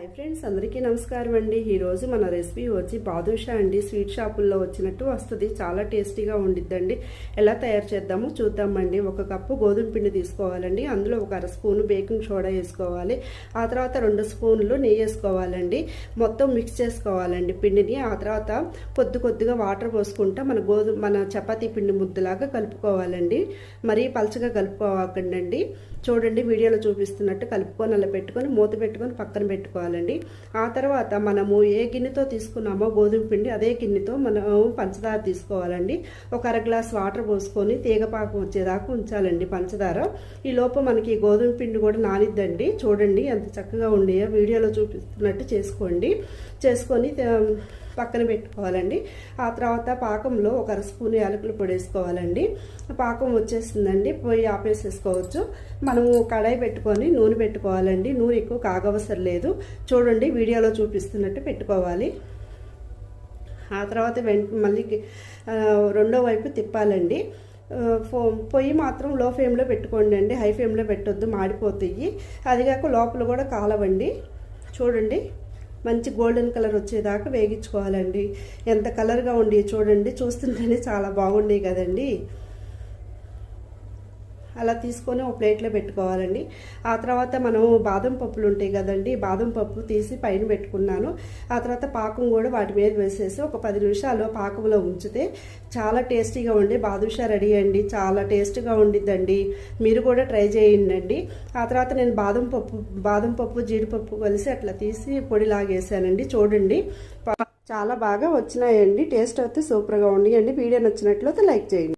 Hi friends, అందరికీ నమస్కారం అండి. ఈరోజు మన రెసిపీ వచ్చి బాదుషా అండి. స్వీట్ షాపుల్లో వచ్చినట్టు వస్తుంది. చాలా టేస్టీగా ఉండిద్దండి. ఎలా తయారు చేద్దామో చూద్దామండి. 1 కప్పు గోధుమ పిండి తీసుకోవాలండి. అందులో 1/2 స్పూను బేకింగ్ సోడా వేసుకోవాలి. ఆ తర్వాత 2 స్పూన్లు నెయ్యి వేసుకోవాలండి. మొత్తం మిక్స్ చేసుకోవాలండి పిండిని. ఆ తర్వాత కొద్దిగా వాటర్ పోసుకుంటా మన చపాతీ పిండి ముద్దలాగా కలుపుకోవాలండి. మరీ పలచగా కలుపుకోవాలండి. చూడండి, వీడియోలో చూపిస్తున్నట్టు కలుపుకొని అలా పెట్టుకొని మూత పెట్టుకొని పక్కన పెట్టుకోవాలండి. ఆ తర్వాత మనము ఏ గిన్నెతో తీసుకున్నామో గోధుమ పిండి, అదే గిన్నెతో మనము పంచదార తీసుకోవాలండి. 1/2 గ్లాస్ వాటర్ పోసుకొని తీగపాకం వచ్చేదాకా ఉంచాలండి పంచదార. ఈ లోపు మనకి గోధుమ పిండి కూడా నానిద్దండి. చూడండి ఎంత చక్కగా ఉండేయో. వీడియోలో చూపిస్తున్నట్టు చేసుకొని పక్కన పెట్టుకోవాలండి. ఆ తర్వాత పాకంలో 1/2 స్పూన్ యాలకుల పొడి వేసుకోవాలండి. పాకం వచ్చేస్తుందండి. పొయ్యి ఆపేసేసుకోవచ్చు. మనము కడాయి పెట్టుకొని నూనె పెట్టుకోవాలండి. నూనె ఎక్కువ కాగవసరం లేదు. చూడండి, వీడియోలో చూపిస్తున్నట్టు పెట్టుకోవాలి. ఆ తర్వాత మళ్ళీ రెండో వైపు తిప్పాలండి. పొయ్యి మాత్రం లో ఫ్లేమ్లో పెట్టుకోండి అండి. హై ఫ్లేమ్లో పెట్టొద్దు, మాడిపోతాయి. అదిగాక లోపల కూడా కాలవండి. చూడండి, మంచి గోల్డెన్ కలర్ వచ్చేదాకా వేగించుకోవాలండి. ఎంత కలర్గా ఉండి చూడండి, చూస్తుంటేనే చాలా బాగుండే కదండి. అలా తీసుకొని ఒక ప్లేట్లో పెట్టుకోవాలండి. ఆ తర్వాత మనం బాదం పప్పులు ఉంటాయి కదండి, బాదం పప్పు తీసి పైన పెట్టుకున్నాను. ఆ తర్వాత పాకం కూడా వాటి మీద వేసేసి ఒక 10 నిమిషాలు పాకంలో ఉంచితే చాలా టేస్టీగా ఉండి బాదుషా రెడీ అండి. చాలా టేస్ట్గా ఉండిద్దండి. మీరు కూడా ట్రై చేయండి. ఆ తర్వాత నేను బాదం పప్పు జీడిపప్పు కలిసి అట్లా తీసి పొడిలాగేసానండి. చూడండి, చాలా బాగా వచ్చినాయండి. టేస్ట్ అయితే సూపర్గా ఉన్నాయండి. వీడియో నచ్చినట్లయితే లైక్ చేయండి.